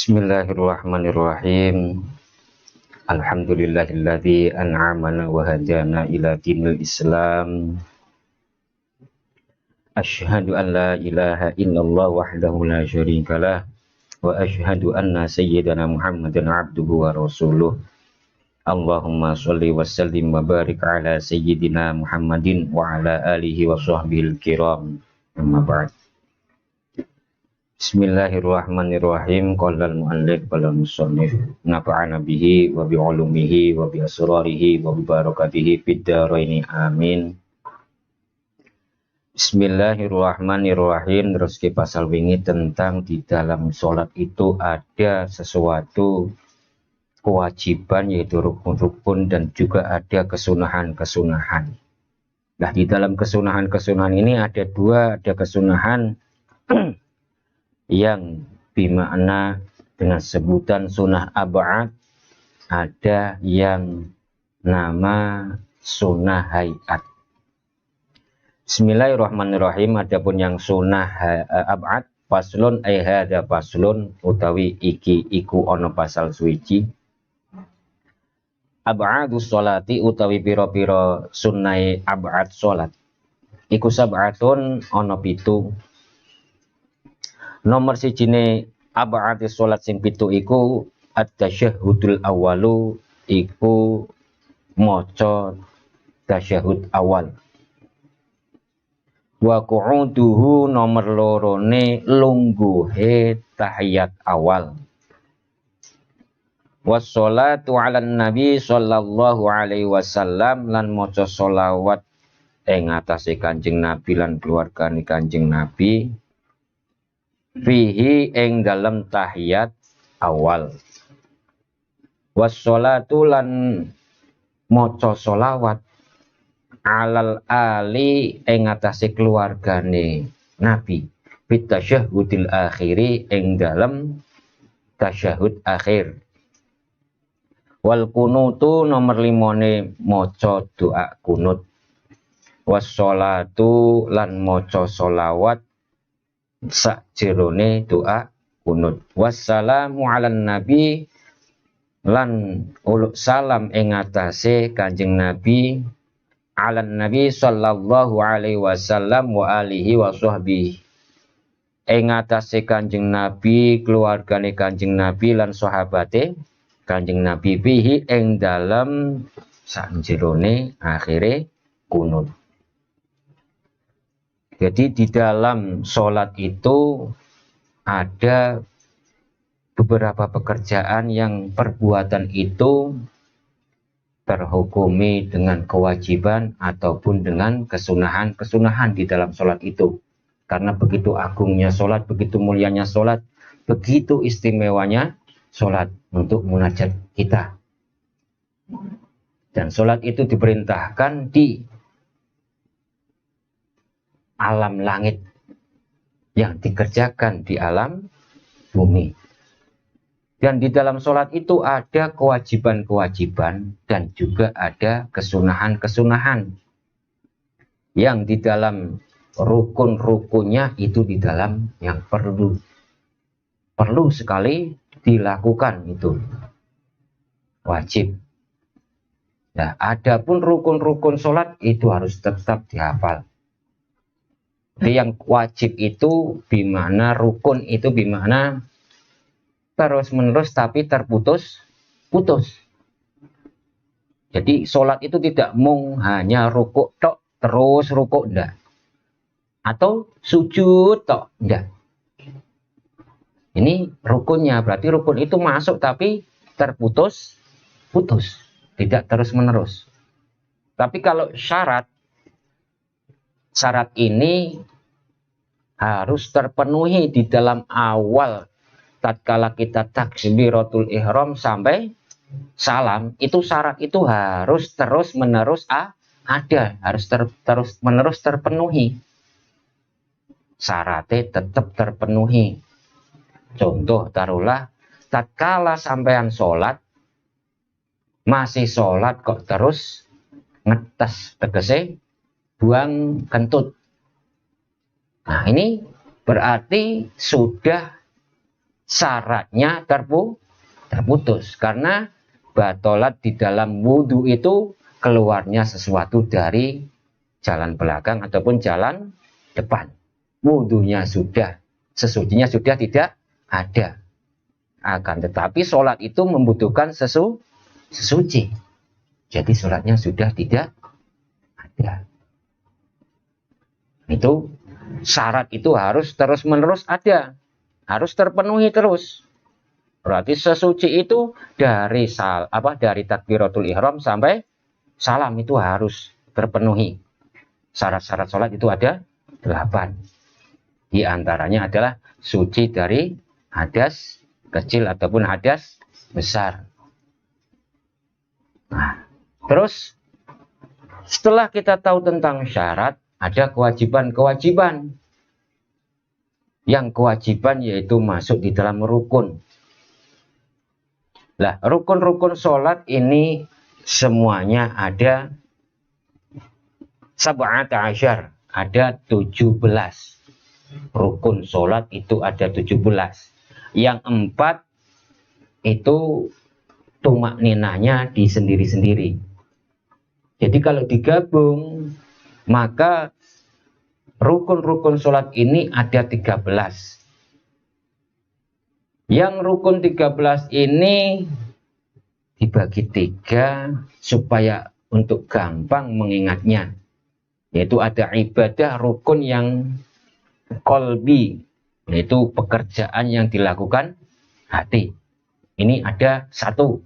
Bismillahirrahmanirrahim. Alhamdulillahilladzi an'amana wa hadana ila dinil Islam. Asyhadu an la ilaha illallah wahdahu la syarikalah wa asyhadu anna sayyidana Muhammadan abduhu wa rasuluh. Allahumma sholli wa sallim wa barik ala sayyidina Muhammadin wa ala alihi wa sahbihi kiram. Amma ba'd. Bismillahirrahmanirrahim. Qala al-mu'allif wal musannif nafa'ana bihi wa bi ulumihi wa bi asrarihi wa bi barakatihi fid dharain amin. Bismillahirrahmanirrahim. Terus ke pasal wingi tentang di dalam sholat itu ada sesuatu kewajiban yaitu rukun-rukun dan juga ada kesunahan-kesunahan. Nah, di dalam kesunahan-kesunahan ini ada dua, ada kesunahan yang bermakna dengan sebutan sunnah ab'ad, ada yang nama sunnah hayat. Bismillahirrahmanirrahim. Adapun yang sunnah ab'ad, paslun ay hada paslun utawi iki iku ono pasal suci. Ab'adus sholati utawi piro-piro sunnah ab'ad sholat iku sab'atun ono pitu. Nomor sijine ab'adis sholat sing pitu iku at-tasyahhudul awalu, iku maca tasyahud awal. Wa qu'uduhu nomor lorone lungguhe tahiyat awal. Wassalatu ala nabi sallallahu alaihi wasallam lan maca sholawat ing atase Kanjeng Nabi lan keluargane Kanjeng Nabi fihi ing dalam tahiyat awal. Wassalatu lan maca sholawat alal ali ing atase keluargane Nabi fit tasyahhudil akhiri ing dalam tasyahud akhir. Wal kunutu nomor limone maca doa kunut. Wassalatu lan maca sholawat sakjerone doa kunut. Wassalamu ala nabi lan uluk salam ing atase Kanjeng Nabi ala nabi sallallahu alaihi wasallam wa alihi wa sahbihi ing atase Kanjeng Nabi, keluargane Kanjeng Nabi lan sahabate Kanjeng Nabi bihi ing dalem sakjerone akhire kunut. Jadi di dalam sholat itu ada beberapa pekerjaan yang perbuatan itu terhukumi dengan kewajiban ataupun dengan kesunahan-kesunahan di dalam sholat itu. Karena begitu agungnya sholat, begitu mulianya sholat, begitu istimewanya sholat untuk munajat kita. Dan sholat itu diperintahkan di alam langit yang dikerjakan di alam bumi. Dan di dalam sholat itu ada kewajiban-kewajiban dan juga ada kesunahan-kesunahan. Yang di dalam rukun-rukunnya itu di dalam yang perlu sekali dilakukan itu. Wajib. Nah, adapun rukun-rukun sholat itu harus tetap dihafal. Yang wajib itu bimana rukun itu bimana terus menerus tapi terputus. Jadi sholat itu tidak mung hanya rukuk tok terus rukuk enggak, atau sujud tok enggak. Ini rukunnya, berarti rukun itu masuk tapi terputus, tidak terus menerus. Tapi kalau syarat ini harus terpenuhi di dalam awal tatkala kita takbiratul ihram sampai salam, itu syarat itu harus terus menerus ada, harus terus menerus terpenuhi. Syaratnya tetap terpenuhi. Contoh taruhlah tatkala sampean sholat masih sholat kok terus ngetes, tegese buang kentut. Nah, ini berarti sudah syaratnya terputus. Karena batolat di dalam wudhu itu keluarnya sesuatu dari jalan belakang ataupun jalan depan. Wudhunya sudah, sesucinya sudah tidak ada. Akan tetapi sholat itu membutuhkan sesuci. Jadi sholatnya sudah tidak ada. Itu syarat itu harus terus-menerus ada. Harus terpenuhi terus. Berarti sesuci itu dari dari takbiratul ihram sampai salam itu harus terpenuhi. Syarat-syarat sholat itu ada 8. Di antaranya adalah suci dari hadas kecil ataupun hadas besar. Nah, terus setelah kita tahu tentang syarat, ada kewajiban-kewajiban. Yang kewajiban yaitu masuk di dalam rukun. Nah, rukun-rukun sholat ini semuanya ada 17, ada 17. Rukun sholat itu ada 17. Yang 4 itu tumak ninahnya di sendiri-sendiri. Jadi kalau digabung, maka rukun-rukun sholat ini ada 13. Yang rukun 13 ini dibagi 3 supaya untuk gampang mengingatnya. Yaitu ada ibadah rukun yang qalbi, yaitu pekerjaan yang dilakukan hati. Ini ada 1.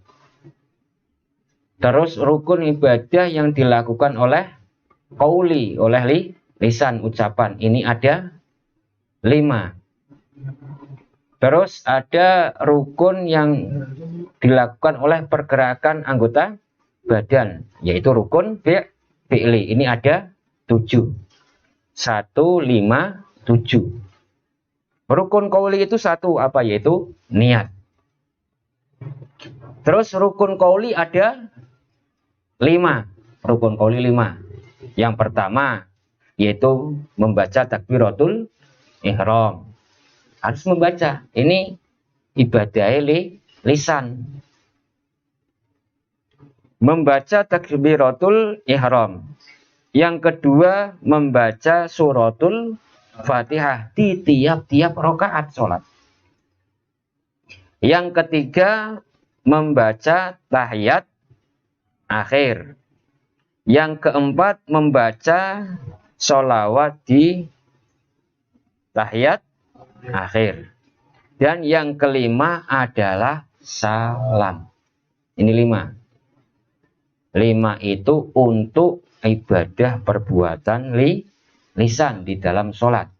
Terus rukun ibadah yang dilakukan oleh qauli, oleh lisan, ucapan. Ini ada 5. Terus ada rukun yang dilakukan oleh pergerakan anggota badan, yaitu rukun fi'li. Ini ada 7. 1, 5, 7. Rukun qauli itu 1 apa? Yaitu niat. Terus rukun qauli ada 5. Rukun qauli 5. Yang pertama yaitu membaca takbiratul ihram. Harus membaca. Ini ibadah lisan. Membaca takbiratul ihram. Yang kedua membaca suratul Fatihah di tiap-tiap rakaat sholat. Yang ketiga membaca tahiyat akhir. Yang keempat membaca sholawat di tahiyat akhir. Dan yang kelima adalah salam. Ini 5. 5 itu untuk ibadah perbuatan lisan di dalam sholat.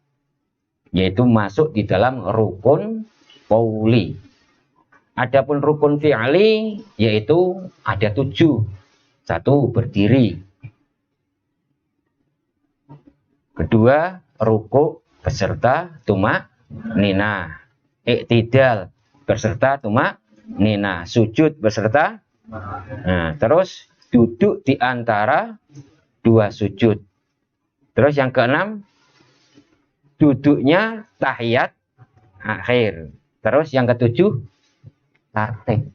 Yaitu masuk di dalam rukun qauli. Adapun rukun fi'li yaitu ada 7. 1 berdiri. Kedua ruku beserta tumak ninah. Iktidal beserta tumak ninah. Sujud beserta. Nah, terus duduk di antara 2 sujud. Terus yang keenam duduknya tahiyat akhir. Terus yang ketujuh tartib.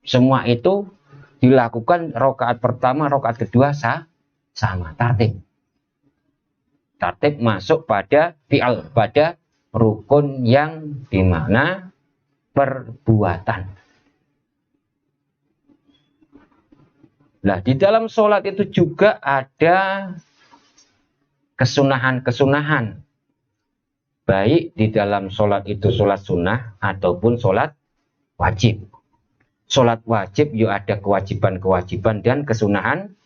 Semua itu dilakukan rakaat pertama, rakaat kedua sama tartib. Tartib masuk pada fi'al, pada rukun yang dimana perbuatan. Nah, di dalam sholat itu juga ada kesunahan-kesunahan. Baik di dalam sholat itu sholat sunnah ataupun sholat wajib. Sholat wajib yo ada kewajiban-kewajiban dan kesunahan.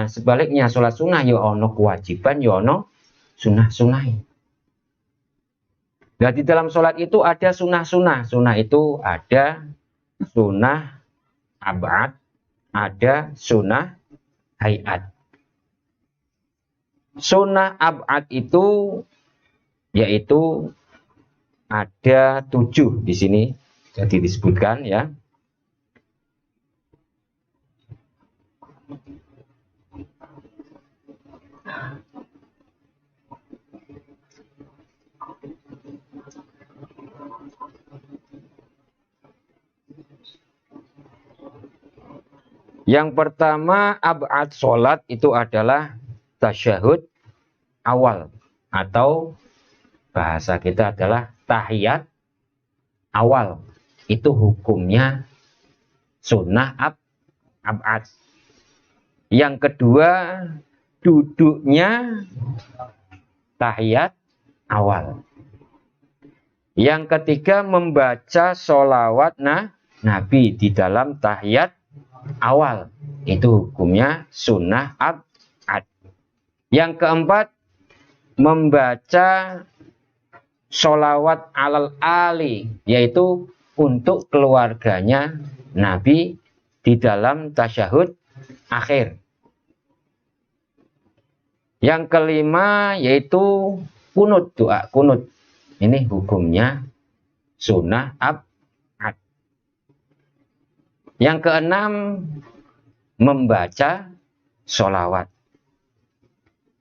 Sebaliknya sholat sunnah yo ono kewajiban, yo ono sunnah. Nah, di dalam sholat itu ada sunnah-sunnah. Sunnah itu ada sunnah ab'ad, ada sunnah hayat. Sunnah ab'ad itu yaitu ada 7 di sini. Jadi disebutkan ya. Yang pertama ab'ad sholat itu adalah tasyahud awal atau bahasa kita adalah tahiyat awal. Itu hukumnya sunnah ab'ad. Yang kedua duduknya tahiyat awal. Yang ketiga membaca sholawat Nabi di dalam tahiyat awal. Itu hukumnya sunnah ab'ad. Yang keempat membaca sholawat alal ali, yaitu untuk keluarganya Nabi di dalam tasyahud akhir. Yang kelima yaitu kunut, doa kunut. Ini hukumnya sunnah ab'ad. Yang keenam membaca sholawat.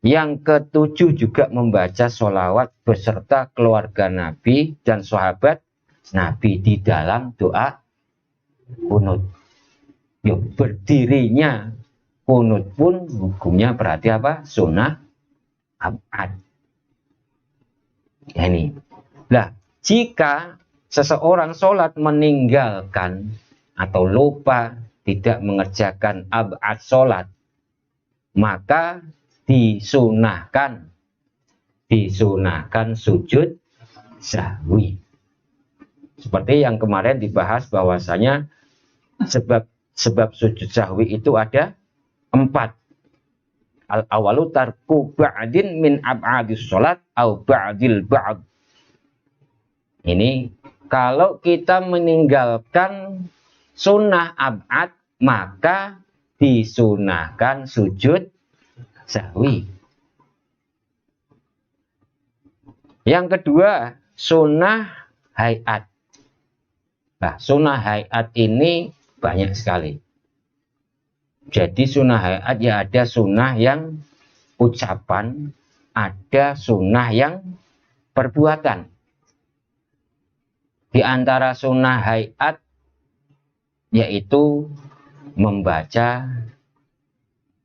Yang ketujuh juga membaca sholawat beserta keluarga Nabi dan sahabat Nabi di dalam doa kunut. Yuk, berdirinya kunut pun hukumnya berarti apa? Sunnah ab'ad. Ya, ini. Nah, jika seseorang sholat meninggalkan atau lupa tidak mengerjakan ab'ad sholat, maka disunahkan sujud sahwi. Seperti yang kemarin dibahas bahwasanya sebab sujud sahwi itu ada 4. Al-awalu tarku ba'din min ab'adis sholat au ba'dil ba'd. Ini kalau kita meninggalkan sunnah ab'ad, maka disunahkan sujud sahwi. Yang kedua, sunnah hayat. Nah, sunnah hayat ini banyak sekali. Jadi sunnah hayat ya ada sunnah yang ucapan, ada sunnah yang perbuatan. Di antara sunnah hayat yaitu membaca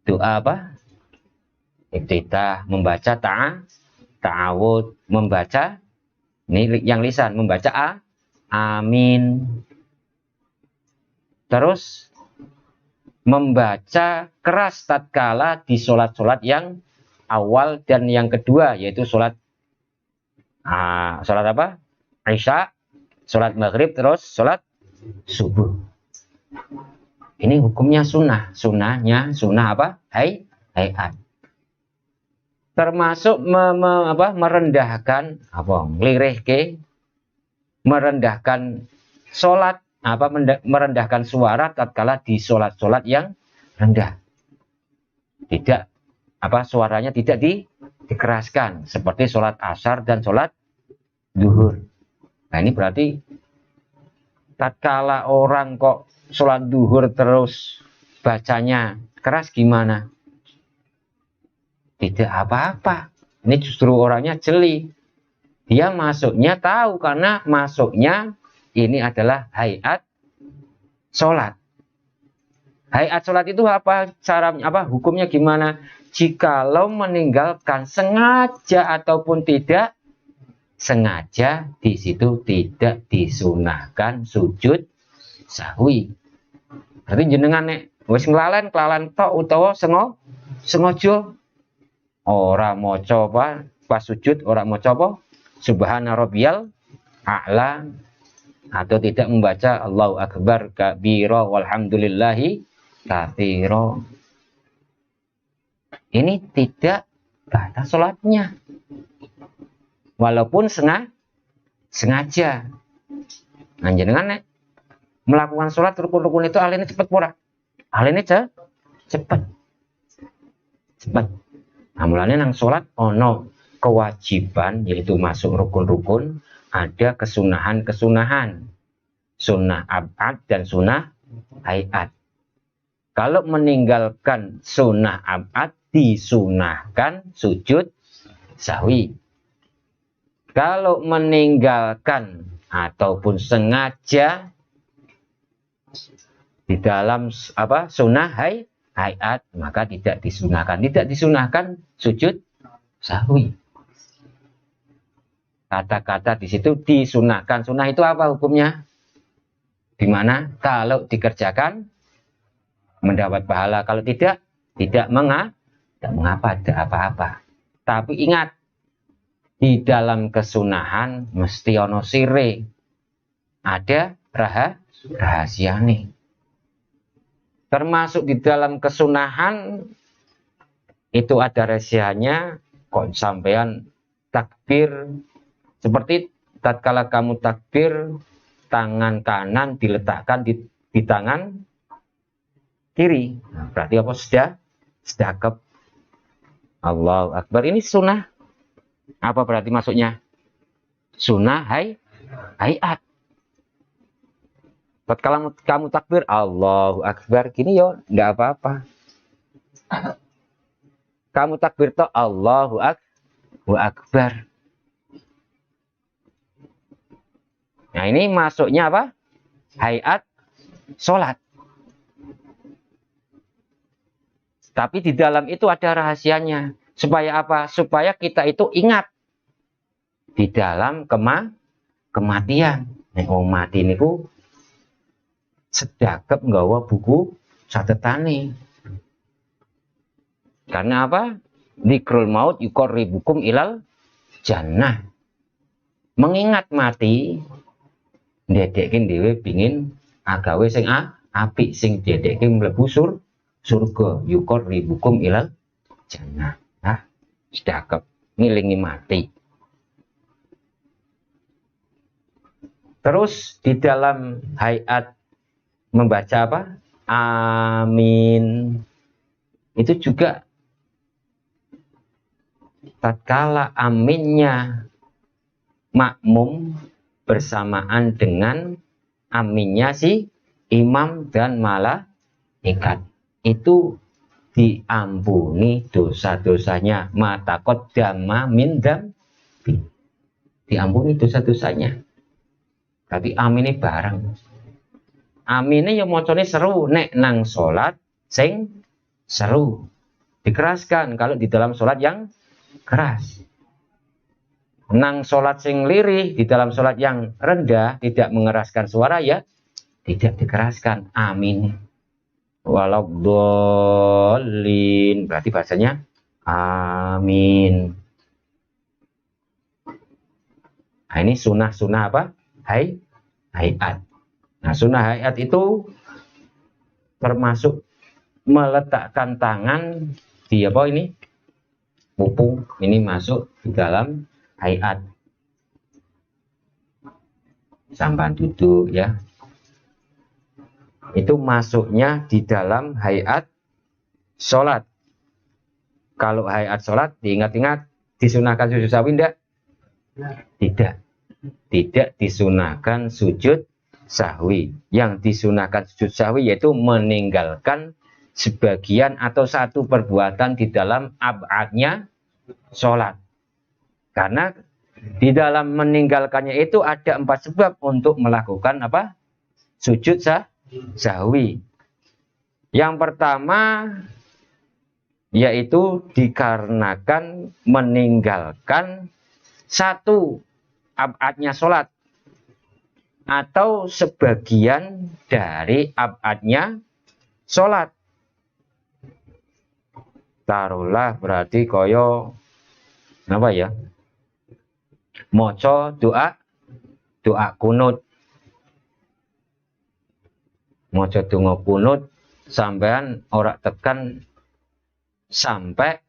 doa apa? Iftitah, membaca ta'awud, membaca ini yang lisan, membaca amin. Terus membaca keras tatkala di sholat-sholat yang awal dan yang kedua, yaitu sholat apa? Isya, sholat maghrib, terus sholat subuh. Ini hukumnya sunnah. Sunnahnya sunnah apa? Hayat. Termasuk merendahkan merendahkan sholat, merendahkan suara tatkala di sholat-sholat yang rendah. Tidak suaranya tidak dikeraskan seperti sholat asar dan sholat zuhur. Nah, ini berarti tatkala orang kok sholat zuhur terus bacanya keras gimana? Tidak apa-apa. Ini justru orangnya jeli. Dia masuknya tahu karena masuknya ini adalah hayat sholat. Hayat sholat itu apa? Caranya apa? Hukumnya gimana? Jikalau meninggalkan sengaja ataupun tidak sengaja, di situ tidak disunahkan sujud sahwi. Berarti jenengan nek wis kelalen tok utawa sengaja ora maca pas sujud ora maca subhana rabbiyal a'la atau tidak membaca Allahu akbar kabira walhamdulillahi katsira. Ini tidak batal salatnya. Walaupun sengaja. Nah, jenengan nek melakukan salat rukun-rukun itu aline cepet ora? Aline cepet. Nah, mulanya nang sholat ono kewajiban yaitu masuk rukun-rukun, ada kesunahan-kesunahan, sunnah ab'ad dan sunnah hayat. Kalau meninggalkan sunnah ab'ad disunahkan sujud sahwi. Kalau meninggalkan ataupun sengaja di dalam apa sunnah hayat, maka tidak disunahkan. Tidak disunahkan sujud sahwi. Kata-kata di situ disunahkan. Sunnah itu apa hukumnya? Di mana kalau dikerjakan mendapat pahala, kalau tidak mengapa, tidak apa-apa. Tapi ingat, di dalam kesunahan mesti ono sire, ada rahasia nih. Termasuk di dalam kesunahan itu ada rahasianya. Kok sampean takbir, seperti tatkala kamu takbir, tangan kanan diletakkan di tangan kiri. Nah, berarti apa? Sedekap. Allahu Akbar. Ini sunnah. Apa berarti maksudnya? Sunnah hayat. Tatkala kamu takbir Allahu Akbar gini yo, enggak apa-apa. Kamu takbir toh Allahu Akbar. Nah, ini masuknya apa? Hayat sholat. Tapi di dalam itu ada rahasianya. Supaya apa? Supaya kita itu ingat di dalam kematian. Nek wong mati niku sedekap nggawa buku catetane. Karena apa? Dzikrul maut yuqarribukum ilal jannah. Mengingat mati ndedekin dhewe pingin agawe sing apik, sing dedekin mlebu surga. Yuqarribukum ilal jannah. Nah, sedekap ngilingi mati. Terus di dalam hayat membaca apa? Amin. Itu juga tatkala aminnya makmum bersamaan dengan aminnya si imam dan malaikat, itu diampuni dosa-dosanya. Matakot dama min dambi, diampuni dosa-dosanya. Tapi amin ini bareng. Amine ya mocone seru, nek nang salat sing seru. Dikeraskan kalau di dalam salat yang keras. Nang salat sing lirih, di dalam salat yang rendah tidak mengeraskan suara ya, tidak dikeraskan. Amin. Walau dolin, berarti bahasanya amin. Nah, ini sunnah apa? Hayat. Nah, sunnah hayat itu termasuk meletakkan tangan di apa ini? Pupung. Ini masuk di dalam hayat. Sampan duduk ya. Itu masuknya di dalam hayat sholat. Kalau hayat sholat diingat-ingat disunahkan sujud sahwi enggak? Tidak. Tidak disunahkan sujud sahwi. Yang disunahkan sujud sahwi yaitu meninggalkan sebagian atau satu perbuatan di dalam ab'adnya sholat. Karena di dalam meninggalkannya itu ada 4 sebab untuk melakukan apa? Sujud sahwi. Yang pertama yaitu dikarenakan meninggalkan satu ab'adnya sholat atau sebagian dari ab'adnya sholat. Taruhlah berarti koyo apa ya? Moco doa kunut. Moco donga kunut sampean ora tekan sampai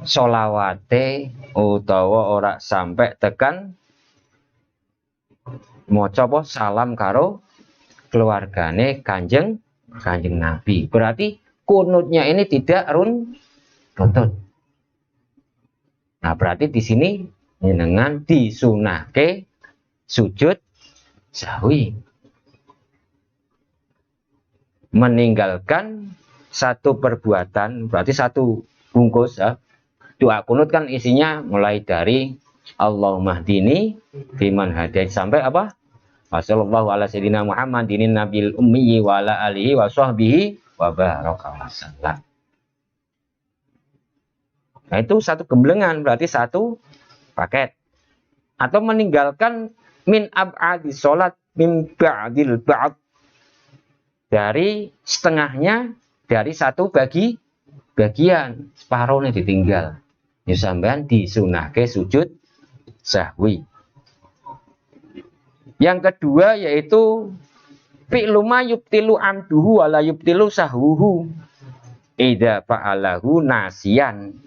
solawate utawa ora sampai tekan moco apa salam karo keluargane kanjeng Nabi. Berarti kunutnya ini tidak runtut. Nah, berarti di sini dengan disunahke sujud sahwi. Meninggalkan satu perbuatan, berarti satu bungkus ya. Doa kunut kan isinya mulai dari Allahumma hdini fiman hadait sampai apa? Wassallallahu ala sayyidina Muhammadin nabil ummi wa ala alihi wa sahbihi wa baraka wasallam. Nah, itu satu gemblengan, berarti satu paket. Atau meninggalkan min ab'adi sholat min ba'dil ba'd, dari setengahnya, dari satu bagian, separuhnya ditinggal. Ya sampean disunahke sujud sahwi. Yang kedua yaitu fi'lu ma yubtilu amduhu wa la yubtilu sahwuhu idza fa'alahu nasiyan,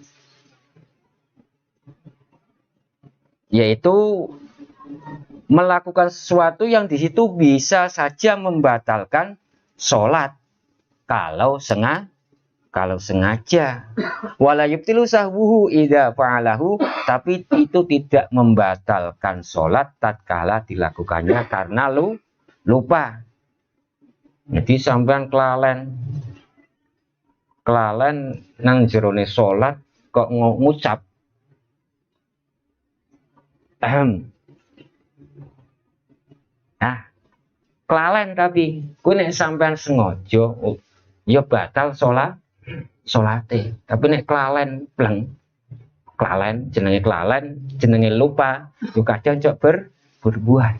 yaitu melakukan sesuatu yang di situ bisa saja membatalkan sholat kalau sengaja. Wala yubtilu sahwuhu idza fa'alahu, tapi itu tidak membatalkan sholat tatkala dilakukannya karena lupa. Jadi sampean kelalen nang jerone sholat kok ngucap kelalen, tapi kuwi nek sampean sengaja ya batal salate. Tapi nek kelalen bleng, jenenge lupa, yo kadang cok berbuat.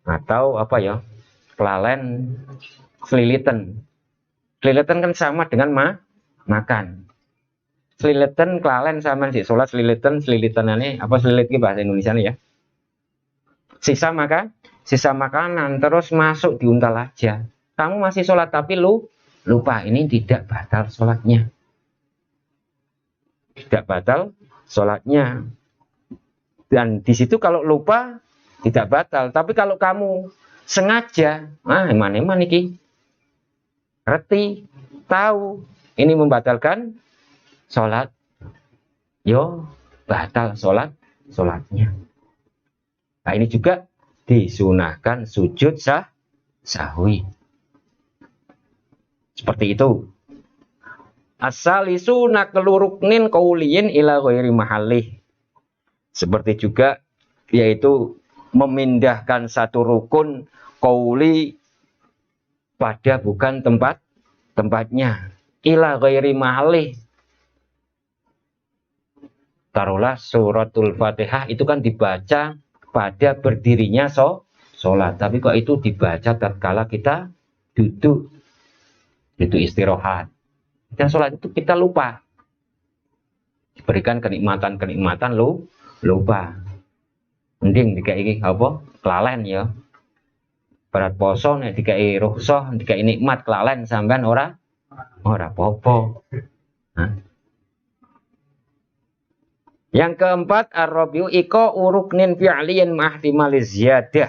Atau apa ya? Kelalen selilitan. Selilitan kan sama dengan makan. Selilitan kelalen sama si sholat selilitan ini apa selilit ki bahasa Indonesia nih ya? Sisa makanan terus masuk diuntal aja. Kamu masih sholat tapi lupa, ini tidak batal sholatnya. Tidak batal sholatnya. Dan di situ kalau lupa tidak batal, tapi kalau kamu sengaja, eman iki reti tahu ini membatalkan sholat, yo batal sholatnya. Nah ini juga disunahkan sujud sahwi. Seperti itu. As-salisu naqlu ruknin qauliyin ila ghairi mahallih. Seperti juga yaitu memindahkan satu rukun qauli pada bukan tempatnya. Ila ghairi mahallih. Taruhlah suratul Fatihah itu kan dibaca pada berdirinya sholat, tapi kok itu dibaca tatkala kita duduk istirahat. Dan sholat itu kita lupa, diberikan kenikmatan lupa. Mending dikai apa? Kelalen ya. Berat poso nek dikai rukhsah, dikai nikmat kelalen sampean ora apa-apa. Yang keempat, ar-rabiu iko uruknin fi'liyin ma'ihtimali ziyadah.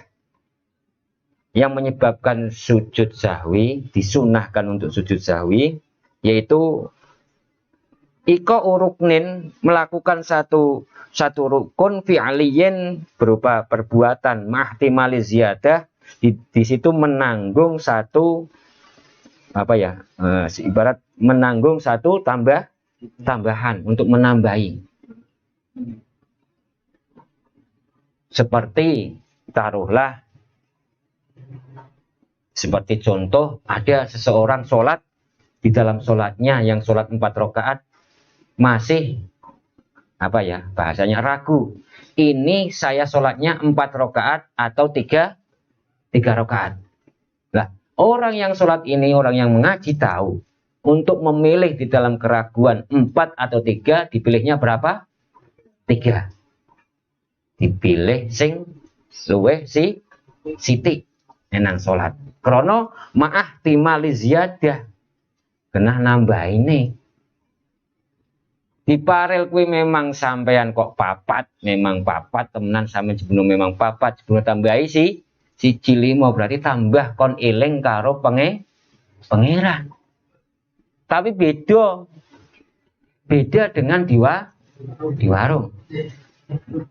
Yang menyebabkan sujud sahwi, disunahkan untuk sujud sahwi, yaitu iko uruknin, melakukan satu rukun fi'liyin berupa perbuatan ma'ihtimali ziyadah, di situ menanggung satu ibarat menanggung satu tambahan untuk menambahi. Seperti taruhlah, seperti contoh ada seseorang sholat, di dalam sholatnya yang sholat 4 rakaat masih bahasanya ragu, ini saya sholatnya 4 rakaat atau 3 rakaat. Lah, orang yang sholat ini, orang yang mengaji tahu untuk memilih di dalam keraguan 4 atau 3, dipilihnya berapa? 3. Dipilih sing luweh sithik enang salat. Krana ma'ah timali ziyadah. Kenah nambah ini. Diparel kuwi memang sampean kok papat, memang papat temenan sampean sebelum memang papat, sebelum tambahi siji 5 berarti tambah kon eling karo pangeran. Tapi beda dengan di warung.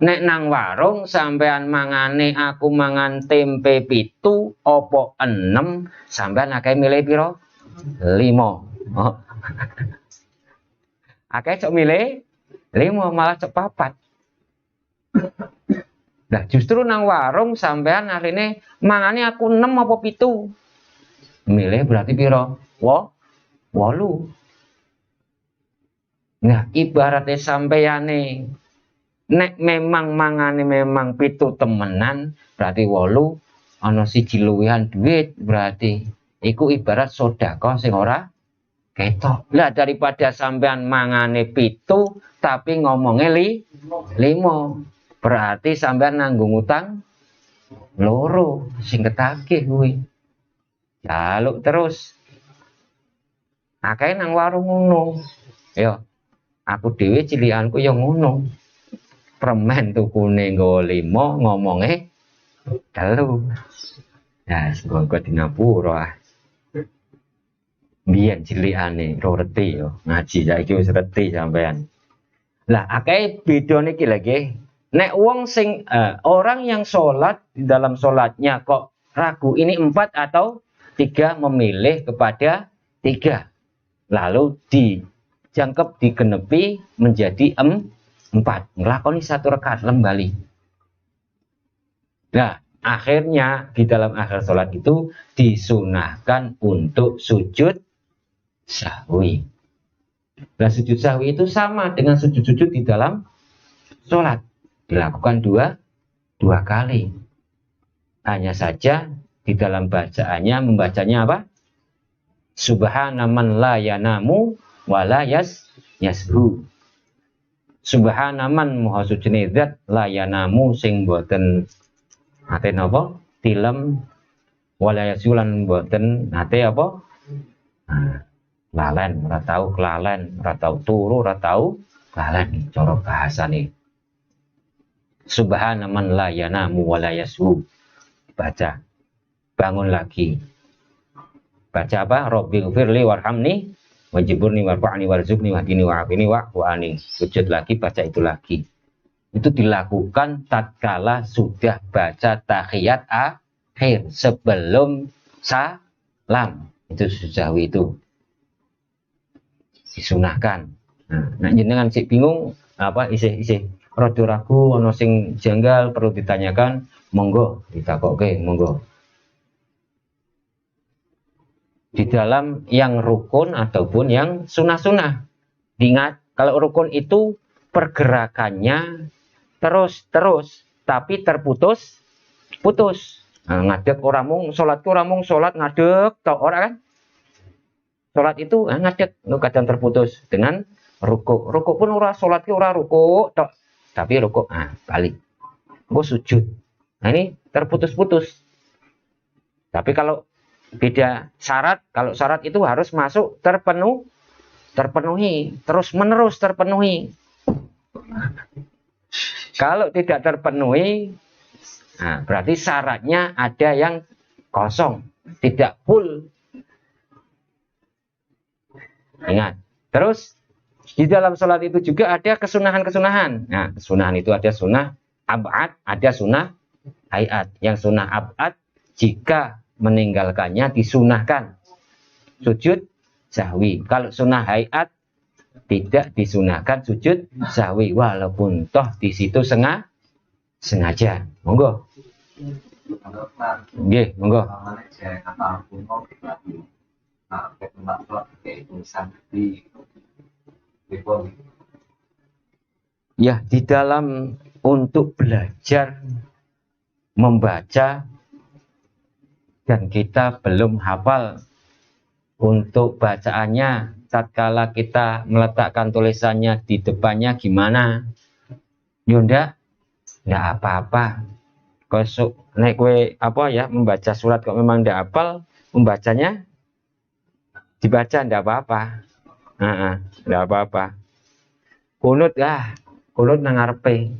Nek nang warung sampean mangane aku mangan tempe 7 opo 6, sampean akeh milih piro? 5. Oh. Akeh cok milih 5 malah cok 4. Nah, justru nang warung sampean akhirnya mangane aku 6 apa 7. Milih berarti piro? 8. Nah, ibaratnya sampeyane nek memang mangane memang 7 temenan, berarti 8 ana siji luwihan duit, berarti iku ibarat sedekah sing ora ketok. Lah daripada sampean mangane 7 tapi ngomongnya 5. Berarti sampean nanggung utang loro sing ketagih kuwi. Jaluk terus. Akeh nang warung ngono. Ya, aku dhewe cilikanku ya ngono. Permen tukune nggo 5, ngomongnya 3. Nah, semoga dinapura. Biyen cilikane ora reti yo. Ngaji saiki wis reti sampean. Lah akeh bedane iki lagi. Nek wong sing orang yang sholat di dalam sholatnya kok ragu ini 4 atau 3, memilih kepada 3. Lalu dijangkep digenepi menjadi 4. Nglakoni 1 rakaat lembali. Nah, akhirnya di dalam akhir sholat itu disunahkan untuk sujud sahwi. Nah, sujud sahwi itu sama dengan sujud-sujud di dalam sholat. Dilakukan dua kali. Hanya saja di dalam bacaannya membacanya apa? Subhana man la yanamu wa la yashu. Subhana man maha sucine zat la yanamu sing boten nate napa? Tilem wala yasulan boten nate apa? Lalen, ora tau kelalen, ora tau turu, ora tau lalen cara bahasane. Subhana man la yanamu wa la yashu. Baca. Bangun lagi. Baca apa? Rabbil firli warhamni wajiburni warfa'ni warzuqni wahdini wa'afini wa'fu'ani. Sujud lagi, baca itu lagi. Itu dilakukan tatkala sudah baca tahiyat akhir sebelum salam. Itu sujud itu disunahkan. Nah, jenengan sik bingung apa isih rada ragu ana sing janggal perlu ditanyakan, monggo ditakokke, monggo. Di dalam yang rukun ataupun yang sunah-sunah. Ingat, kalau rukun itu pergerakannya terus tapi terputus. Nah, ngadeg ora mung salat ngadeg tok ora kan? Salat itu ngadeg kadang terputus dengan rukuk. Rukuk pun ora salat ki ora rukuk tok. Tapi rukuk, balik. Gue sujud. Nah ini terputus-putus. Tapi kalau beda syarat, kalau syarat itu harus masuk terpenuhi, terus-menerus terpenuhi. Kalau tidak terpenuhi, berarti syaratnya ada yang kosong, tidak full. Ingat. Terus di dalam sholat itu juga ada kesunahan-kesunahan. Nah, kesunahan itu ada sunnah ab'ad, ada sunnah hayat. Yang sunnah ab'ad jika meninggalkannya disunahkan sujud sahwi. Kalau sunnah hayat tidak disunahkan sujud sahwi walaupun toh di situ sengaja. Monggo. Nggih, monggo. Ya, di dalam untuk belajar membaca dan kita belum hafal untuk bacaannya, tatkala kita meletakkan tulisannya di depannya gimana? Yunda, ndak apa-apa. Kosok nek kowe membaca surat kok memang ndak hafal, membacanya dibaca ndak apa-apa. Ndak apa-apa. Kunut nang ngarepe.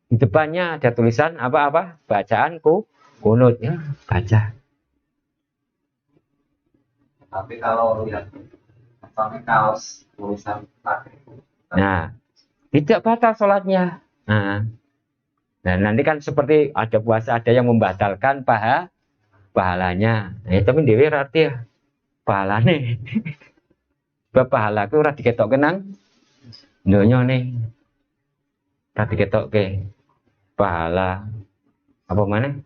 Di depannya ada tulisan apa-apa? Bacaanku kunut ya, baca. Tapi kalau lihat sampai kaos tulisan pakai. Nah, tidak batal sholatnya. Dan nanti kan seperti ada puasa, ada yang membatalkan pahalanya. Tapi dewe arti ya pahalane. Sebab pahala ku ora diketokke nang donya nih. Ora diketokke. pahala apa mana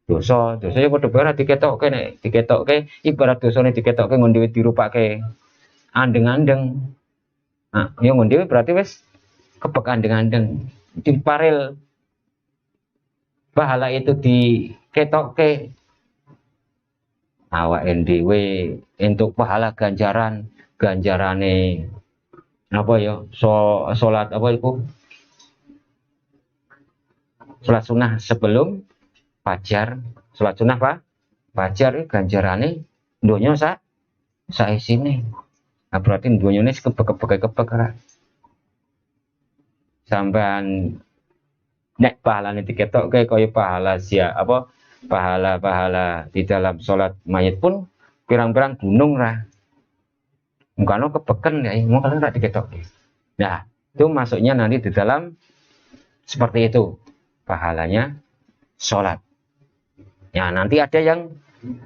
dosa ya padha bae diketokke nek diketokke ibarat dosane diketokke ngondewe dirupake andeng-andeng. Nah, yang ngondewe berarti wis kebek andeng-andeng. Diparil pahala itu diketokke awake dhewe entuk pahala ganjarane apa ya salat apa iku salat sunah sebelum fajar, salat sunah fajar ganjarane donya saisine. Nah, berarti donyane kebek ra. Sampean nek pahalane diketokke kaya pahala pahala di dalam salat mayit pun pirang-pirang gunung ra. Mukanya kebeken ya, mukanya ra diketokke. Nah, itu masuknya nanti di dalam seperti itu pahalanya sholat. Ya, nanti ada yang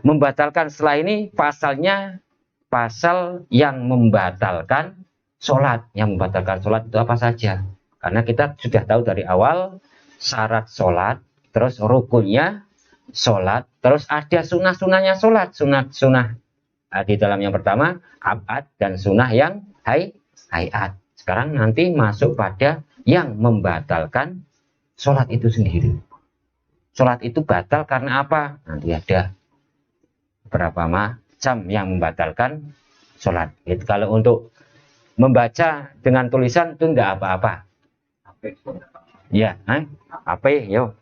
membatalkan setelah ini pasalnya pasal yang membatalkan sholat. Yang membatalkan sholat itu apa saja? Karena kita sudah tahu dari awal syarat sholat, terus rukunnya sholat, terus ada sunah-sunahnya sholat, sunah di dalam yang pertama abad dan sunnah yang hayat. Sekarang nanti masuk pada yang membatalkan sholat itu sendiri. Sholat itu batal karena apa? Nanti ada beberapa macam yang membatalkan sholat. Itu kalau untuk membaca dengan tulisan itu tidak apa-apa. Ya, apa yo?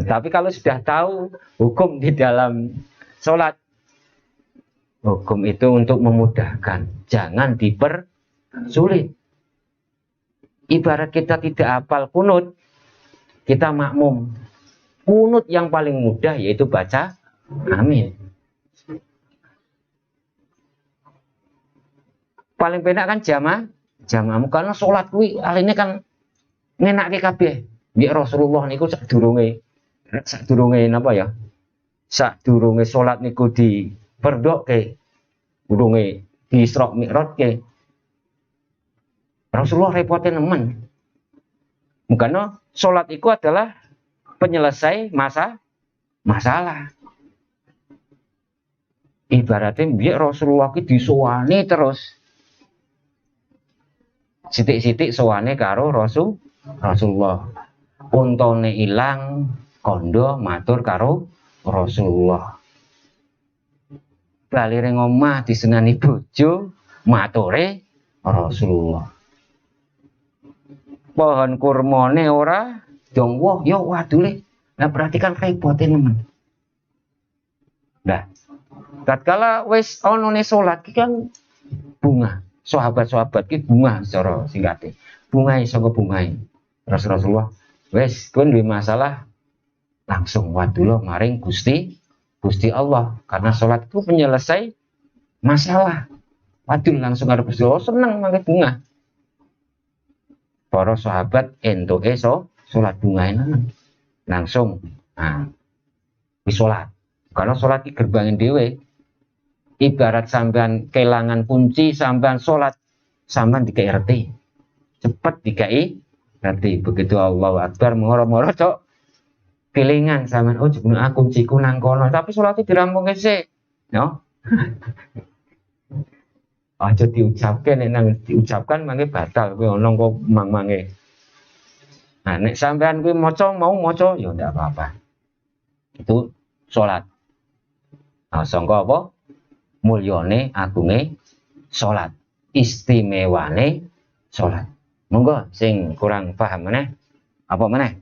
Tapi kalau sudah tahu hukum di dalam sholat, hukum itu untuk memudahkan, jangan dipersulit. Ibarat kita tidak hafal kunut, kita makmum. Kunut yang paling mudah yaitu baca amin. Paling penak kan jamaah, karena sholat kuwi aline kan ngenake kabeh. Ya Rasulullah niku sadurunge napa ya? Sadurunge salat niku diperdokke. Durunge di Isra Mi'rajke. Rasulullah repote nemen. Mukana salat iku adalah penyelesai masalah. Ibaratnya biar Rasulullah ki disuwani terus. Sitik-sitik sowane karo Rasulullah. Untone ilang, kondo matur karo Rasulullah. Balire ngomah disenani bojo, mature Rasulullah. Pohon kurmane ora dong woh, yo wadule. Nah perhatikan repote nemen. Nah, tatkala wis onone salat ki kan bunga. Sahabat-sahabat ki bunga secara singkate. Bungai saka bungai. Rasulullah wes kowe duwe masalah langsung waduh maring Gusti Allah karena sholat itu penyelesai masalah. Waduh langsung arep Gusti Allah seneng mangke bunga. Para sahabat entuke sholat bunga nemen. Langsung wis sholat. Karena sholat iki gerbangin dhewe. Ibarat sampean kelangan kunci sampean sholat sampean dikai reti. Cepet dikai nanti begitu Allahu Akbar moro-moro cok kelingan sampean oh jebul kunciku nang kono tapi salate dirampungke sik no. Aja diucapke nek nang diucapkan mangke batal kuwi ono kok mang-mange. Nah nek sampean kuwi maca ya ndak apa-apa. Itu salat. Nah sangka apa? Mulyane agunge salat, istimewane salat. Monggo sing kurang paham meneh apa meneh?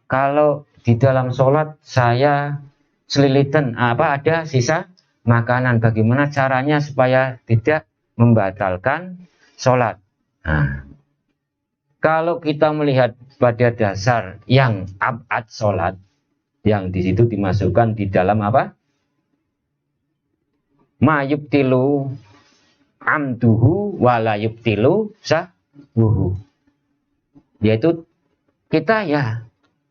Kalau di dalam sholat saya selilitan apa ada sisa makanan, bagaimana caranya supaya tidak membatalkan sholat? Nah, kalau kita melihat pada dasar yang abad sholat, yang di situ dimasukkan di dalam apa? Ma yubtilu amduhu wala yubtilu sahwuhu. Yaitu kita ya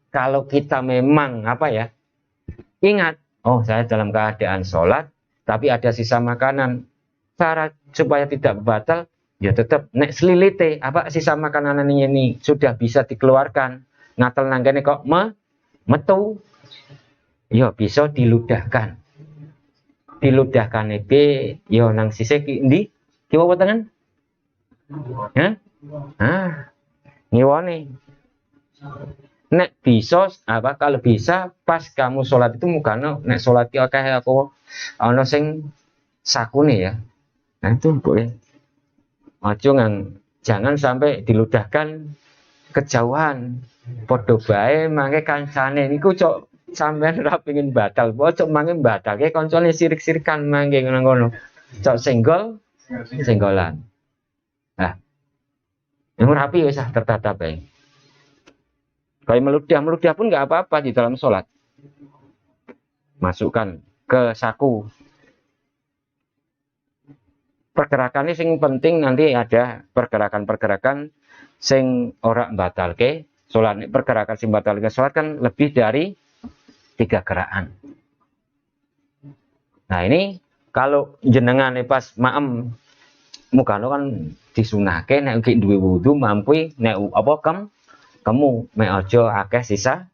kalau kita memang apa ya? Ingat Oh, saya dalam keadaan sholat, tapi ada sisa makanan. Cara supaya tidak batal, ya tetap nek selilite apa sisa makanan ini sudah bisa dikeluarkan. Ngatel nanggane kok metu, ya bisa diludahkan. Diludahkan iki ya nang sisih ndi? Kiwa wetengen? Hah? Ah, ngiwane. Nek bisa apa kalau bisa pas kamu sholat itu mukanya nek sholat ki akeh aku ana sing sakune ya. Nah itu boleh. Jangan sampai diludahkan kejauhan. Padha bae mangke kancane niku cok sampean ora pengin batal, cok mangke batalke kancane sirik-sirikan mangke ngono. Cok senggolan. Nah, yang rapi wis tertata bae. Kayak meludah pun nggak apa-apa di dalam sholat. Masukkan ke saku. Pergerakan ini sing penting nanti ada pergerakan-pergerakan sing ora batalke sholat. Pergerakan sing batalke sholat kan lebih dari 3 gerakan. Nah ini kalau jenengan pas maem mukano kan disunahke nek duwe wudu mampu nek apa kamu mek aja akeh sisa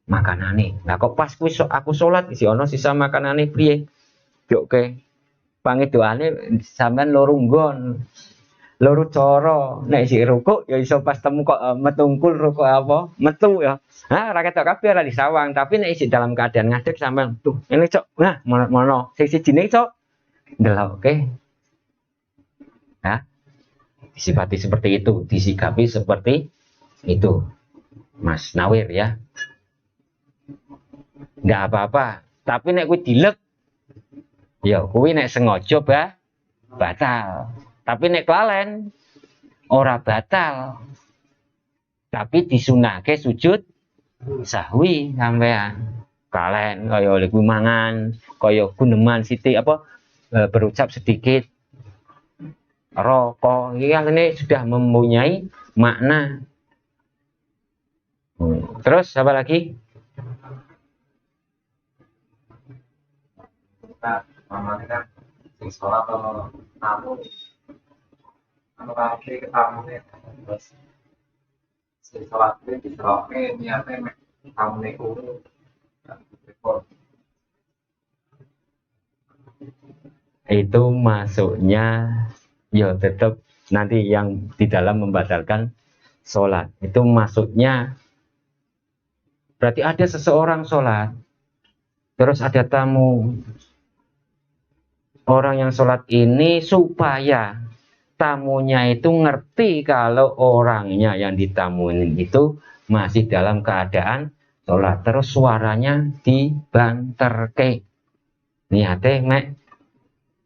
makanane. Nah kok pas aku sholat isi ono sisa makanane piye? Yoke pangedoane sampean loro nggon. Loro cara nek sik rukuk ya iso pas temu kok metungkul rukuk apa? Metu ya. Nah ra ketok kabeh ora disawang, tapi nek isih dalam keadaan ngadeg sampean tuh ini cok. Nah mono sing sijine cok. Ndelokke. Nah, disifati seperti itu, disikapi seperti itu. Mas Nawir ya. Enggak apa-apa, tapi nek kuwi dilek ya kuwi nek sengaja batal. Tapi nek kelalen ora batal. Tapi disunahke sujud sahwi sampean. Kalen kaya oleh kuwi mangan, kaya guneman sithik apa berucap sedikit. Rokok ini sudah mempunyai makna. Terus apa lagi? Nah, mamanya kan sing sekolah atau tamu anu kaki ketamune terus sing sekolah itu diseroke niate mek tamune kuwi itu masuknya ya tetap nanti yang di dalam membatalkan sholat itu masuknya berarti ada seseorang sholat terus ada tamu orang yang sholat ini supaya tamunya itu ngerti kalau orangnya yang ditamuin itu masih dalam keadaan sholat terus suaranya dibanterke niate mek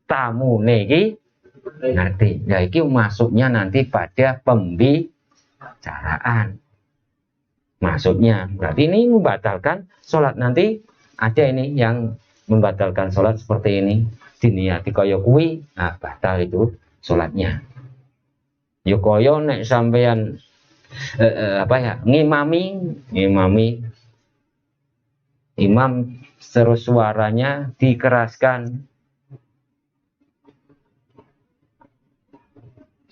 tamu niki ngerti ya iki masuknya nanti pada pembicaraan masuknya berarti ini membatalkan sholat nanti ada ini yang membatalkan sholat seperti ini diniati kaya kuwi nah batal itu sholatnya yo kaya nek sampeyan apa ya ngimami imam terus suaranya dikeraskan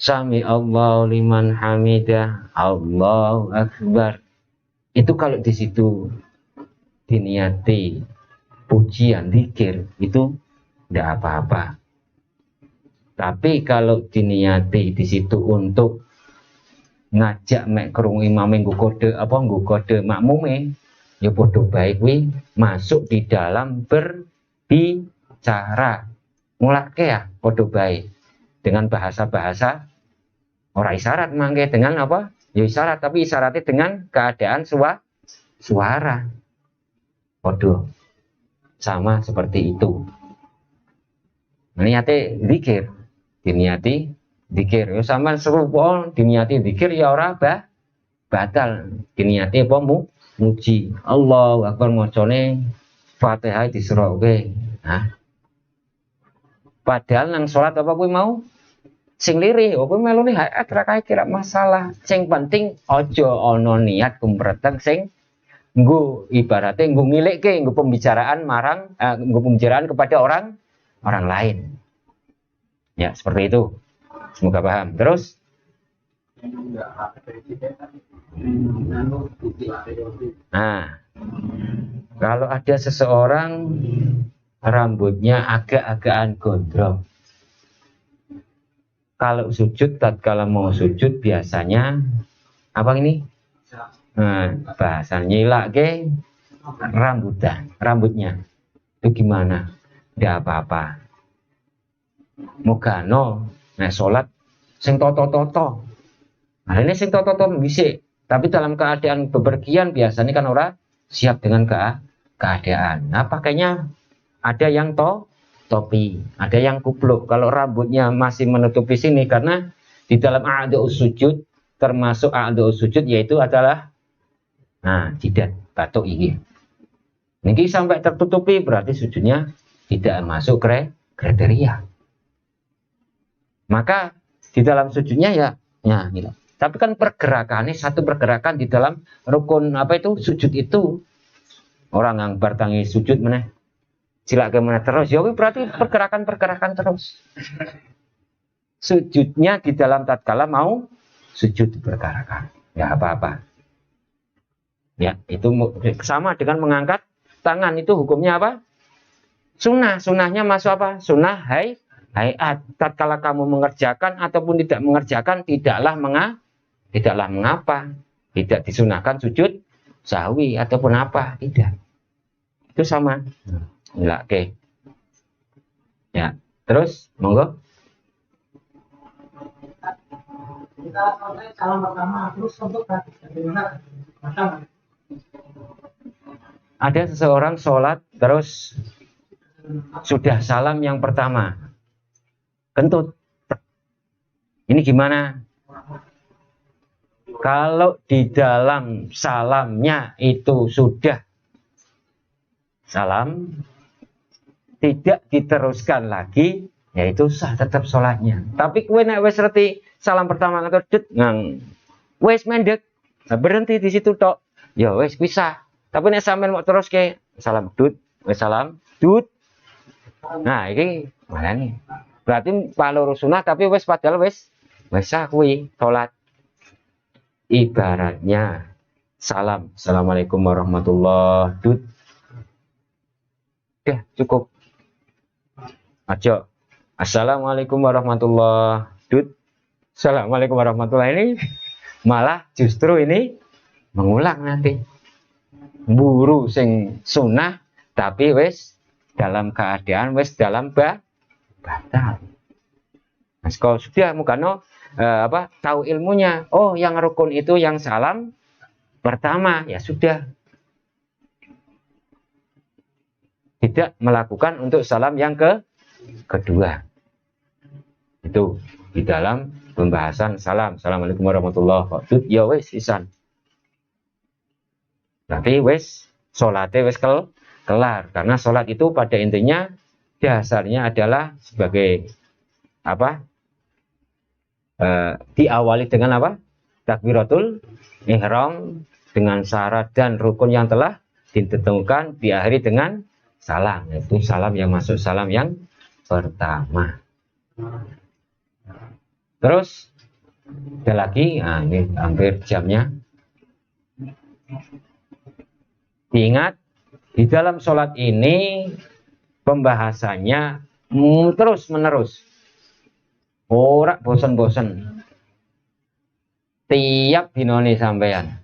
Sami Allahu liman hamidah Allahu akbar itu kalau di situ diniati pujian zikir itu tidak apa-apa tapi kalau diniati di situ untuk ngajak mek krungu imame nggo kode makmume ya padha baik kuwi masuk di dalam berbicara mulake ya padha baik dengan bahasa-bahasa ora isyarat mangke dengan apa ya isyarat tapi isyaratnya dengan keadaan suara padha sama seperti itu niate zikir diniati zikir ya sampean serupa diniati zikir ya ora batal diniati apa muji Allahu akbar macane Fatihah diseroke nah padahal nang salat apa kuwi mau sing lirih kuwi melune hayat ra kae kira masalah sing penting aja ana niat kumreteng sing nggo ibaratnya nggo ngilikke nggo pembicaraan nggo pembicaraan kepada orang lain. Ya, seperti itu. Semoga paham. Terus nah, kalau ada seseorang rambutnya agak-agakan gondrong, kalau sujud, tatkala mau sujud biasanya apa ini? Bahasa nyilak ke rambutnya. Itu gimana? Tidak apa-apa. Mogano, nah sholat sing toto-toto. Nah ini sing toto-toto bisik. Tapi dalam keadaan bepergian biasanya kan orang siap dengan keadaan. Nah pakainya ada yang topi, ada yang kupluk. Kalau rambutnya masih menutupi sini, karena di dalam a'dha'us sujud, termasuk a'dha'us sujud yaitu adalah jidat, batuk ini. Niki sampai tertutupi berarti sujudnya tidak masuk kriteria. Maka di dalam sujudnya ya gitu. Tapi kan pergerakannya satu pergerakan di dalam rukun sujud itu. Orang yang bertangi sujud meneh sila ke mana terus, ya berarti pergerakan terus. Sujudnya di dalam tatkala mau sujud pergerakan. Ya apa-apa. Ya, itu sama dengan mengangkat tangan, itu hukumnya apa? Sunnahnya masuk apa? Sunnah hayat. Tatkala kamu mengerjakan ataupun tidak mengerjakan tidaklah mengapa. Tidak disunahkan sujud sahwi ataupun apa, tidak. Itu sama. Oke. Ya, terus monggo. Kita salam pertama terus untuk bagaimana? Ada seseorang sholat terus sudah salam yang pertama kentut. Ini gimana? Kalau di dalam salamnya itu sudah salam, tidak diteruskan lagi, yaitu sah tetap sholatnya. Tapi kue nek wes reti salam pertama ngentut ngang wes mendek, berhenti di situ tok. Ya wes bisa. Tapi nek sampean mau terus ke salam dut, wes salam dut. Nah, ini mana nih? Berarti paluru sunah tapi wes padahal wes sah kuwi sholat. Ibaratnya salam, assalamualaikum warahmatullahi wabarakatuh. Udah cukup. Aja assalamualaikum warahmatullahi wabarakatuh. Assalamualaikum warahmatullahi, ini malah justru ini mengulang nanti. Buru sing sunah tapi wes dalam keadaan wes dalam batal. Mas kalau sudah mukano tahu ilmunya, oh yang rukun itu yang salam pertama, ya sudah, tidak melakukan untuk salam yang kedua. Itu di dalam pembahasan salam. Assalamualaikum warahmatullahi wabarakatuh. Ya wes isan. Berarti wes sholatnya wes kelar, karena sholat itu pada intinya dasarnya adalah sebagai diawali dengan apa? Takbiratul ihram dengan syarat dan rukun yang telah ditentukan, diakhiri dengan salam, yaitu salam yang masuk salam yang pertama. Terus ada lagi, ini hampir jamnya. Ingat, di dalam sholat ini pembahasannya terus menerus. Ora bosan-bosan. Tiap dinoni sampean.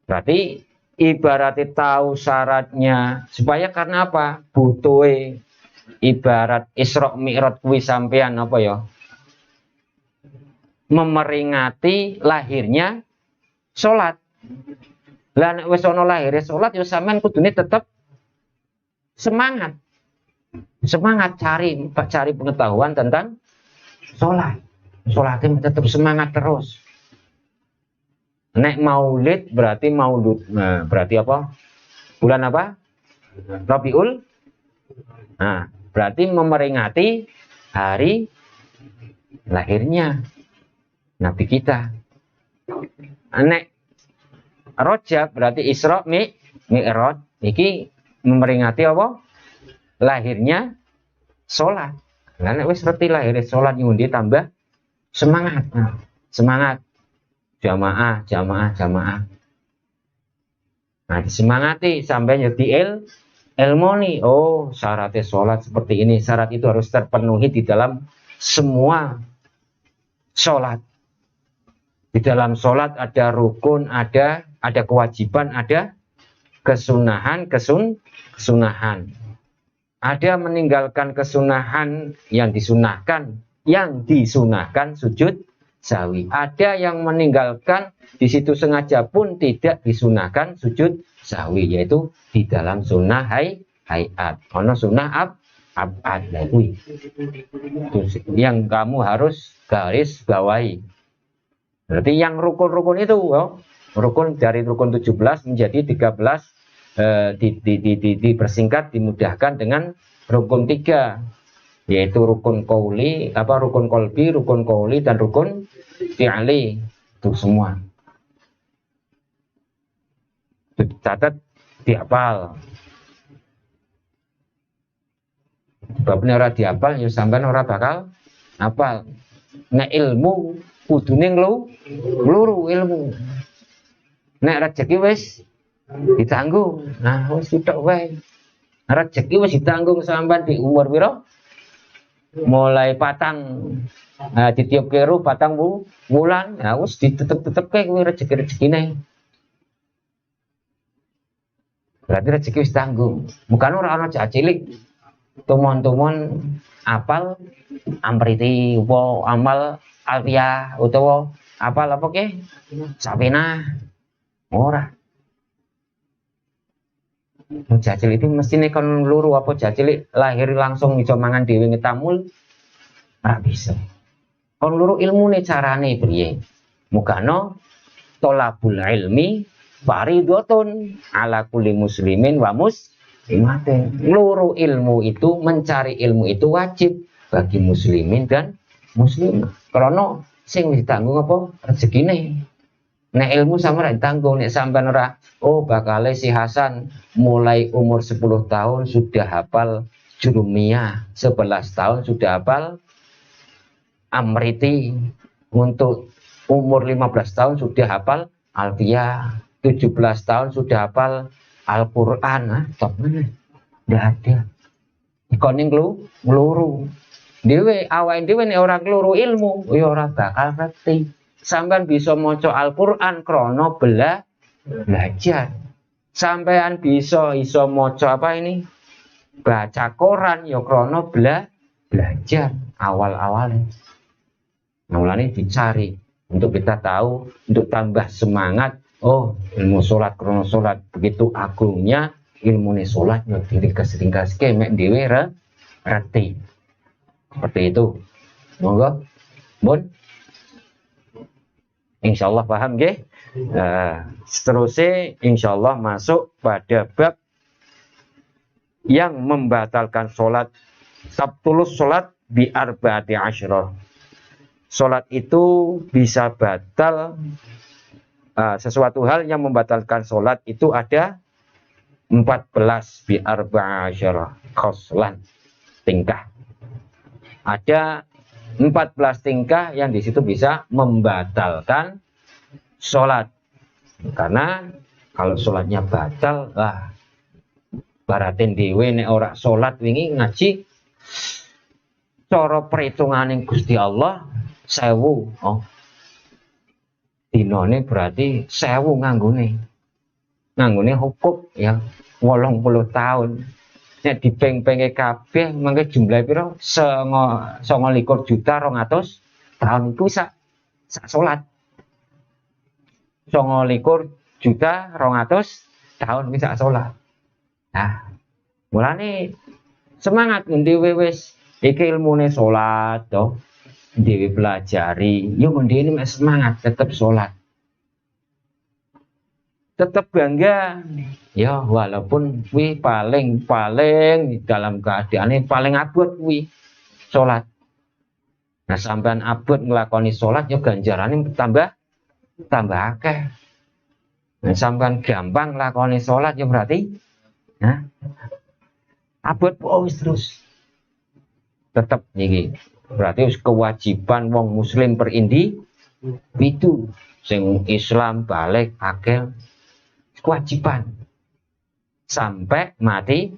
Berarti ibaratnya tahu syaratnya supaya karena apa? Butuh ibarat Isra Mi'raj kuwi sampean apa ya? Memeringati lahirnya sholat. Lah nek wis ana lahirnya sholat ya sampean kudune tetep semangat cari pengetahuan tentang sholat. Sholatnya tetap semangat terus. Nek maulid berarti maulud. Nah, berarti apa? Bulan apa? Rabiul. Nah, berarti memeringati hari lahirnya Nabi kita. Nek Rajab berarti Isra Mi'raj. Iki memperingati apa? Lahirnya sholat. Nah, nek wis ngerti lahirnya sholat ngundi tambah semangat. Nah, semangat jamaah. Nah, disemangati sampai nyeti ilmu nih. Oh, syaratnya sholat seperti ini. Syarat itu harus terpenuhi di dalam semua sholat. Di dalam sholat ada rukun, ada kewajiban, ada kesunahan. Ada meninggalkan kesunahan yang disunahkan sujud sahwi. Ada yang meninggalkan di situ sengaja pun tidak disunahkan sujud sahwi, yaitu di dalam sunnah hayat. Ono sunnah abad yang kamu harus garis bawahi. Berarti yang rukun-rukun itu, rukun dari rukun 17 menjadi 13. Dipersingkat, dimudahkan dengan rukun 3, yaitu rukun qauli, rukun qalbi, rukun qauli, dan rukun fi'li. Itu semua dicatat, dihafal. Babnya ora dihafal ya sampean ora bakal hafal. Nek ilmu kudune ngluru ilmu. Nek rezeki wis ditanggung. Nah, wis sitok wae. Rezeki wis ditanggung sampean di umur pira? Mulai patang. Nah, ditiup keru patang bulan. Nah, wis ditetep-tetepke kuwi rezeki-rezekine. Berarti rezeki wis tanggung. Bukan ora ana cah cilik tumon-tumon apal amriti utawa amal alfiah utawa apal apa ke? Sapena. Ora. Jajil itu mestine kon luru apa jajil lahir langsung iso mangan dhewe ngetamul ora bisa. Kon luru ilmune carane piye? Mugano tolabul ilmi faridhatun ala kulli muslimin wa muslimatin. Luru ilmu itu, mencari ilmu itu wajib bagi muslimin dan muslimah. Karena sing ditanggung apa? Rezekine. Nek ilmu sama ora ditanggung, nek sampean ora, bakal si Hasan mulai umur 10 tahun sudah hafal Jurumiyah, 11 tahun sudah hafal Amriti, untuk umur 15 tahun sudah hafal Alfiyah, 17 tahun sudah hafal Al-Qur'an. Top mana? Ndak ada. Ikoning ngluru. Dhewe awake dhewe nek ora ngluru ilmu, ya ora bakal ngerti. Sampean bisa maca Al-Qur'an krana belajar. Sampean bisa iso maca baca Quran ya krana belajar awal-awalnya. Mulane dicari untuk kita tahu, untuk tambah semangat. Ilmu sholat krana sholat begitu agungnya ilmune sholat ya diringkas-ringkaske mek dhewe reti. Seperti itu. Monggo. Mun insyaallah paham nggih. Seterusnya insyaallah masuk pada bab yang membatalkan sholat. Tabtulus sholat bi arba'ati asyra. Sholat itu bisa batal, sesuatu hal yang membatalkan sholat itu ada 14 bi arba'ati asyra khoslan, tingkah. Ada 14 tingkah yang di situ bisa membatalkan sholat. Karena kalau sholatnya batal, baratin dhewe nek ora sholat wingi ngaji cara perhitunganing Gusti Allah 1000. Dinane berarti 1000 nganggone hukum ya 80 tahun. Nek dipeng-penge kabeh mangke jumlahe pira? 29 juta 200 tahun iku sak salat. 29 juta 200 tahun iku sak salat. Nah, mulane semangat ngendi wis iki ilmune salat to. Dhewe pelajari, yo ngendi mek semangat tetep salat. Tetap bangga ya, walaupun kuwi paling dalam keadaan paling abot kuwi salat. Nah, sampean abot nglakoni salat ya ganjarane tambah akeh. Nah, sampean gampang lakoni salat ya berarti abot wis terus. Tetep iki. Berarti wis kewajiban wong muslim per individu sing Islam balik akil kewajiban sampai mati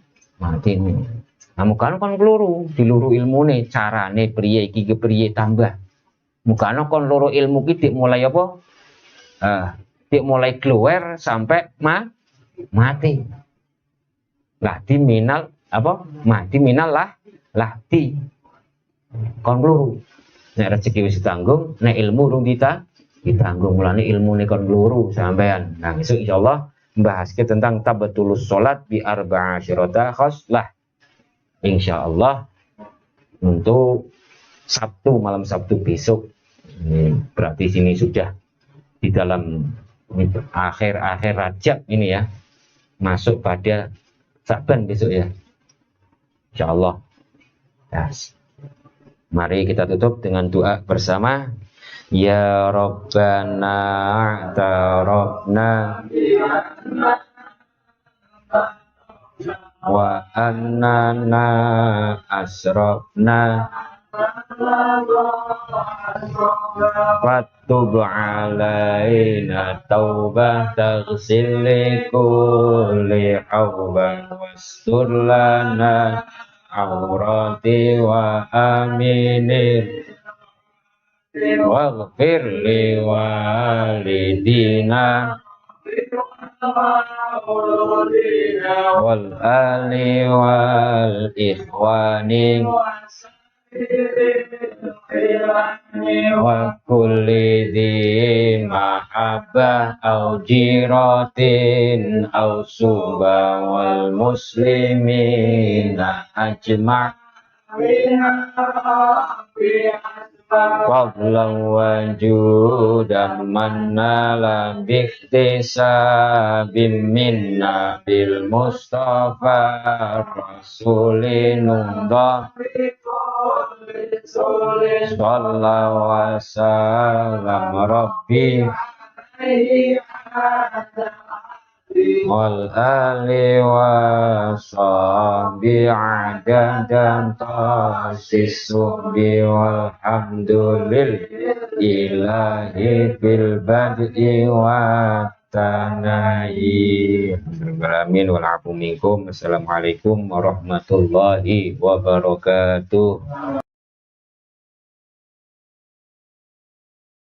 ini. Nah, mukanya kon keluru, diluru ilmune, carane priye iki kepriye tambah. Mukanya kon loro ilmu ki dik mulai apa? Dik mulai keluar sampai mati. Lah di minal apa? Mati minal lahdi. Kon keluru. Nek rezeki wis ditanggung, nek ilmu urung ditanggung. Mulane ilmune kon keluru sampean. Nah, besok insyaallah membahas tentang tabatulus salat bi arba'asyirata khoslah. Insyaallah untuk Sabtu, malam Sabtu besok. Ini berarti sini sudah di dalam akhir-akhir Rajab ini ya. Masuk pada Saban besok ya. Insyaallah. Yes. Mari kita tutup dengan doa bersama. Ya Rabbana a'tarafna wa annana asrafna fatub alaina taubah taghsil kulli hawban wastur lana aurati wa aminir waghfir li walidina wal ali wal ikhwani wa kulli dhi mahabbah au jiratin au suba wal muslimina ajma' fadlan wa judan manna la bihtisabim minna bil mustafa rasulin sallallahu wa sallam rabbi wal ali wa sahbi adadan tasisu bi walhamdulil ilahi bil bad'i wa tanayi. Amin wal afu minkum. Assalamualaikum warahmatullahi wabarakatuh.